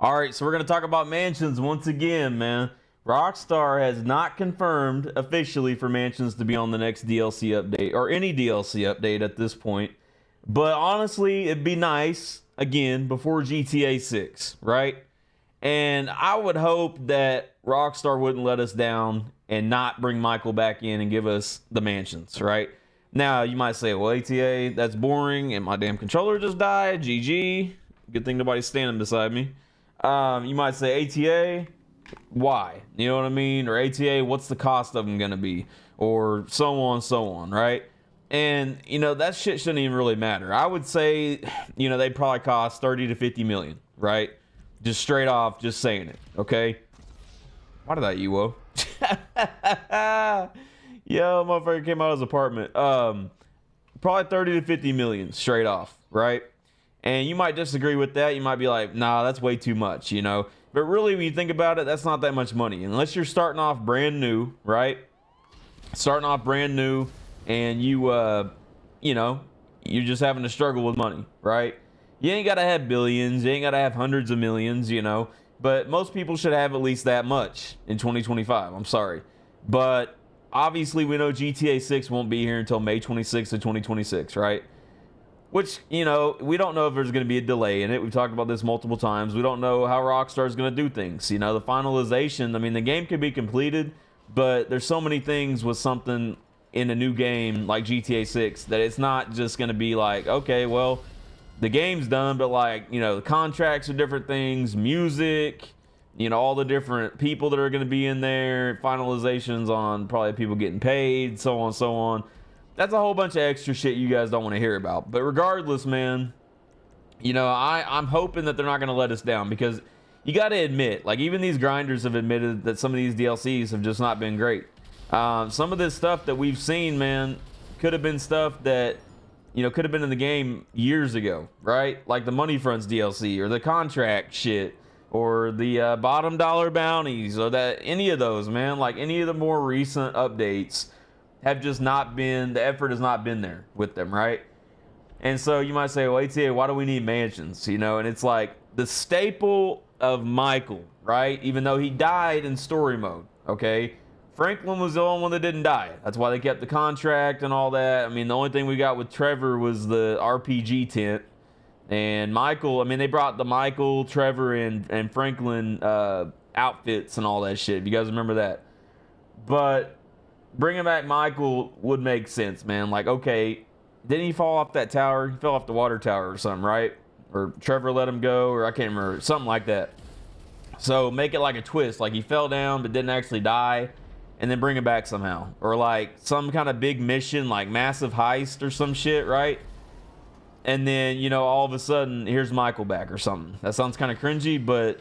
All right, so we're going to talk about mansions once again, man. Rockstar has not confirmed officially for mansions to be on the next DLC update or any DLC update at this point. But honestly, it'd be nice, again, before GTA 6, right? And I would hope that Rockstar wouldn't let us down and not bring Michael back in and give us the mansions, right? Now, you might say, well, ATA, that's boring, and my damn controller just died. GG. Good thing nobody's standing beside me. You might say, ATA, why? You know what I mean? Or ATA, what's the cost of them going to be? Or so on, right? And, you know, that shit shouldn't even really matter. I would say, you know, they probably cost 30 to 50 million, right? Just straight off, just saying it, okay? Why did I Ewo? Yo, motherfucker came out of his apartment. Probably 30 to 50 million straight off, right? And you might disagree with that. You might be like, nah, that's way too much, you know? But really, when you think about it, that's not that much money. Unless you're starting off brand new, right? Starting off brand new, and you know, you're just having to struggle with money, right? You ain't got to have billions. You ain't got to have hundreds of millions, you know? But most people should have at least that much in 2025. I'm sorry. But obviously, we know GTA 6 won't be here until May 26th of 2026, right? Which, you know, we don't know if there's going to be a delay in it. We've talked about this multiple times. We don't know how Rockstar is going to do things. You know, the finalization, I mean, the game could be completed, but there's so many things with something in a new game like GTA 6 that it's not just going to be like, okay, well, the game's done, but like, you know, the contracts are different things, music, you know, all the different people that are going to be in there, finalizations on probably people getting paid, so on, so on. That's a whole bunch of extra shit you guys don't want to hear about. But regardless, man, you know, I'm hoping that they're not going to let us down, because you got to admit, like, even these grinders have admitted that some of these DLCs have just not been great. Some of this stuff that we've seen, man, could have been stuff that, you know, could have been in the game years ago, right? Like the Money Fronts DLC or the contract shit or the bottom dollar bounties or that any of those, man, like any of the more recent updates have just not been, the effort has not been there with them, right? And so you might say, well, ATA, why do we need mansions? You know, and it's like the staple of Michael, right? Even though he died in story mode, okay? Franklin was the only one that didn't die. That's why they kept the contract and all that. I mean, the only thing we got with Trevor was the RPG tent. And Michael, I mean, they brought the Michael, Trevor, and Franklin outfits and all that shit. If you guys remember that. But bringing back Michael would make sense, man. Like, okay, didn't he fall off that tower? He fell off the water tower or something, right? Or Trevor let him go, or I can't remember. Something like that. So make it like a twist. Like he fell down but didn't actually die. And then bring him back somehow. Or like some kind of big mission, like massive heist or some shit, right? And then, you know, all of a sudden, here's Michael back or something. That sounds kind of cringy, but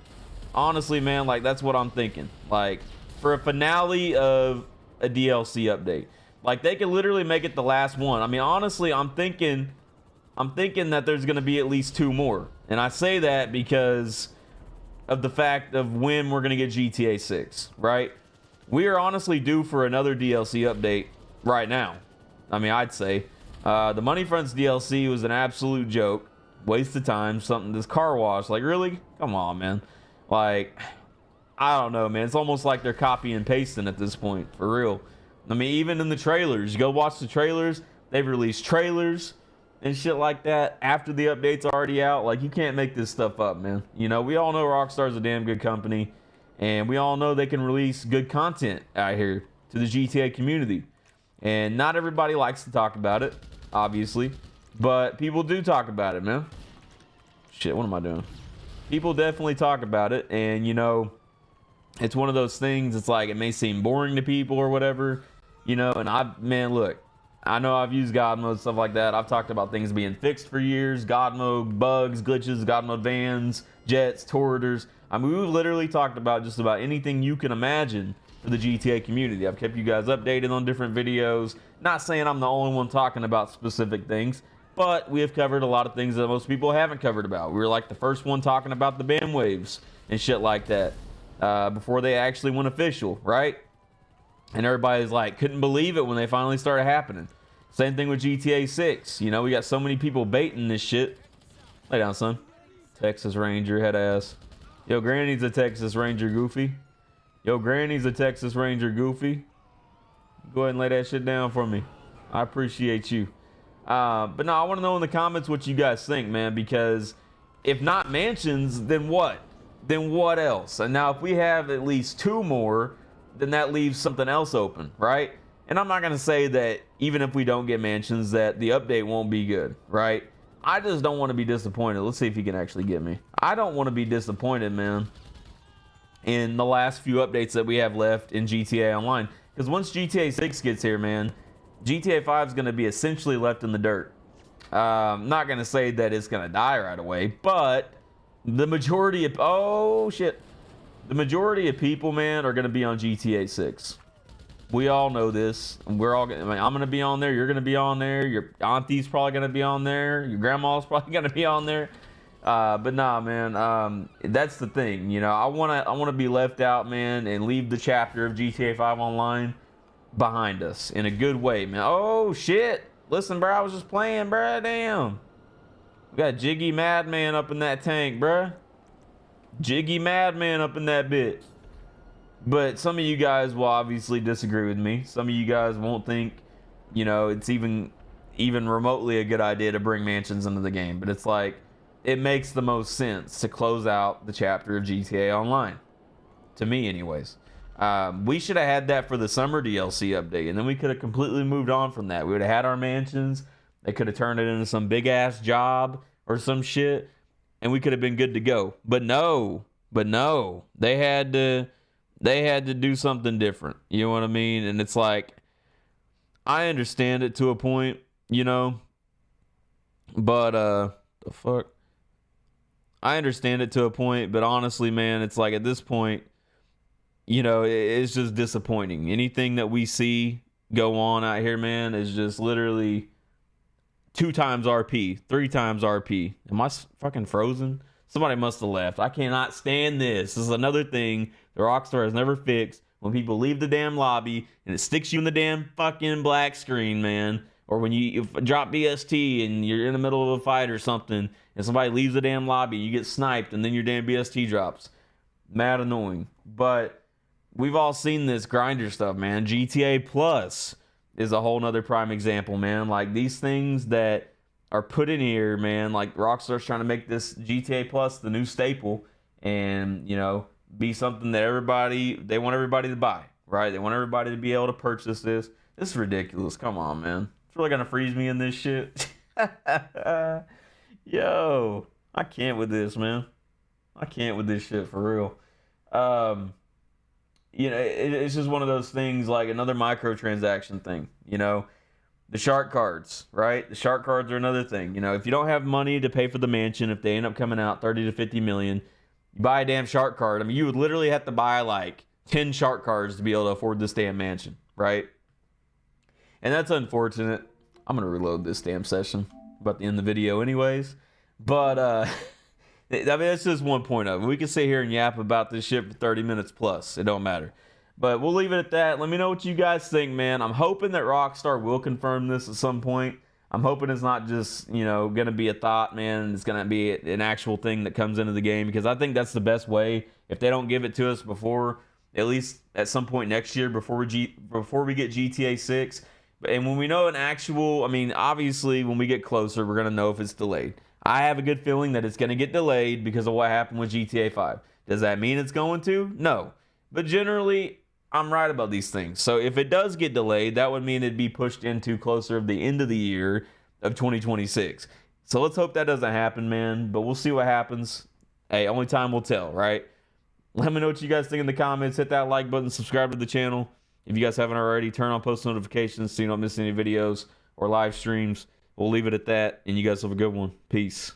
honestly, man, like that's what I'm thinking. Like for a finale of a DLC update, like they could literally make it the last one. I mean, honestly, I'm thinking that there's going to be at least 2 more. And I say that because of the fact of when we're going to get GTA 6, right? We are honestly due for another DLC update right now. I mean, I'd say. The Money Fronts DLC was an absolute joke. Waste of time. Something, this car wash. Like, really? Come on, man. Like, I don't know, man. It's almost like they're copy and pasting at this point. For real. I mean, even in the trailers. You go watch the trailers. They've released trailers and shit like that after the update's already out. Like, you can't make this stuff up, man. You know, we all know Rockstar's a damn good company. And we all know they can release good content out here to the GTA community. And not everybody likes to talk about it, obviously. But people do talk about it, man. Shit, what am I doing? People definitely talk about it. And, you know, it's one of those things. It's like it may seem boring to people or whatever. You know, and man, look. I know I've used God mode, stuff like that. I've talked about things being fixed for years. God mode, bugs, glitches, God mode vans, jets, torridors. I mean, we've literally talked about just about anything you can imagine for the GTA community. I've kept you guys updated on different videos. Not saying I'm the only one talking about specific things, but we have covered a lot of things that most people haven't covered about. We were like the first one talking about the band waves and shit like that before they actually went official, right? And everybody's like, couldn't believe it when they finally started happening. Same thing with GTA 6. You know, we got so many people baiting this shit. Lay down, son. Texas Ranger, head ass. Yo, Granny's a Texas Ranger Goofy. Yo, Granny's a Texas Ranger Goofy. Go ahead and lay that shit down for me. I appreciate you. But no, I want to know in the comments what you guys think, man, because if not mansions, then what? Then what else? And now if we have at least 2 more, then that leaves something else open, right? And I'm not going to say that even if we don't get mansions that the update won't be good, right? I just don't want to be disappointed. Let's see if he can actually get me. I don't want to be disappointed, man, in the last few updates that we have left in GTA Online. Because once GTA 6 gets here, man, GTA 5 is going to be essentially left in the dirt. I'm not going to say that it's going to die right away, but the majority of... Oh, shit. The majority of people, man, are going to be on GTA 6. We all know this. We're all. I'm going to be on there. You're going to be on there. Your auntie's probably going to be on there. Your grandma's probably going to be on there. But nah, man. That's the thing. You know, I want to be left out, man, and leave the chapter of GTA 5 Online behind us in a good way, man. Oh shit! Listen, bro. I was just playing, bro. Damn. We got Jiggy Madman up in that tank, bro. Jiggy Madman up in that bit. But some of you guys will obviously disagree with me. Some of you guys won't think, you know, it's even remotely a good idea to bring mansions into the game. But it's like, it makes the most sense to close out the chapter of GTA Online. To me, anyways. We should have had that for the summer DLC update. And then we could have completely moved on from that. We would have had our mansions. They could have turned it into some big-ass job or some shit. And we could have been good to go. But no. They had to do something different. You know what I mean? And it's like, I understand it to a point, you know, but the fuck? I understand it to a point, but honestly, man, it's like at this point, you know, it's just disappointing. Anything that we see go on out here, man, is just literally 2 times RP, 3 times RP. Am I fucking frozen? Somebody must have left. I cannot stand this. This is another thing the Rockstar has never fixed. When people leave the damn lobby and it sticks you in the damn fucking black screen, man. Or when you drop BST and you're in the middle of a fight or something and somebody leaves the damn lobby, you get sniped and then your damn BST drops. Mad annoying. But we've all seen this grinder stuff, man. GTA Plus is a whole nother prime example, man. Like these things that are put in here, man, like Rockstar's trying to make this GTA Plus the new staple and, you know, be something that they want everybody to buy, right? They want everybody to be able to purchase this. This is ridiculous. Come on, man. It's really gonna freeze me in this shit. Yo, I can't with this, man. I can't with this shit for real. You know, it's just one of those things, like another microtransaction thing, you know. The shark cards, right? The shark cards are another thing. You know, if you don't have money to pay for the mansion, if they end up coming out 30 to 50 million, you buy a damn shark card. I mean, you would literally have to buy like 10 shark cards to be able to afford this damn mansion, right? And that's unfortunate. I'm going to reload this damn session. About to end the video anyways. But, I mean, that's just one point of it. We can sit here and yap about this shit for 30 minutes plus. It don't matter. But we'll leave it at that. Let me know what you guys think, man. I'm hoping that Rockstar will confirm this at some point. I'm hoping it's not just, you know, going to be a thought, man. It's going to be an actual thing that comes into the game, because I think that's the best way. If they don't give it to us before, at least at some point next year, before we get GTA 6. And when we know an actual, I mean, obviously when we get closer, we're going to know if it's delayed. I have a good feeling that it's going to get delayed because of what happened with GTA 5. Does that mean it's going to? No. But generally, I'm right about these things. So if it does get delayed, that would mean it'd be pushed into closer of the end of the year of 2026. So let's hope that doesn't happen, man. But we'll see what happens. Hey, only time will tell, right? Let me know what you guys think in the comments. Hit that like button, subscribe to the channel. If you guys haven't already, turn on post notifications so you don't miss any videos or live streams. We'll leave it at that, and you guys have a good one. Peace.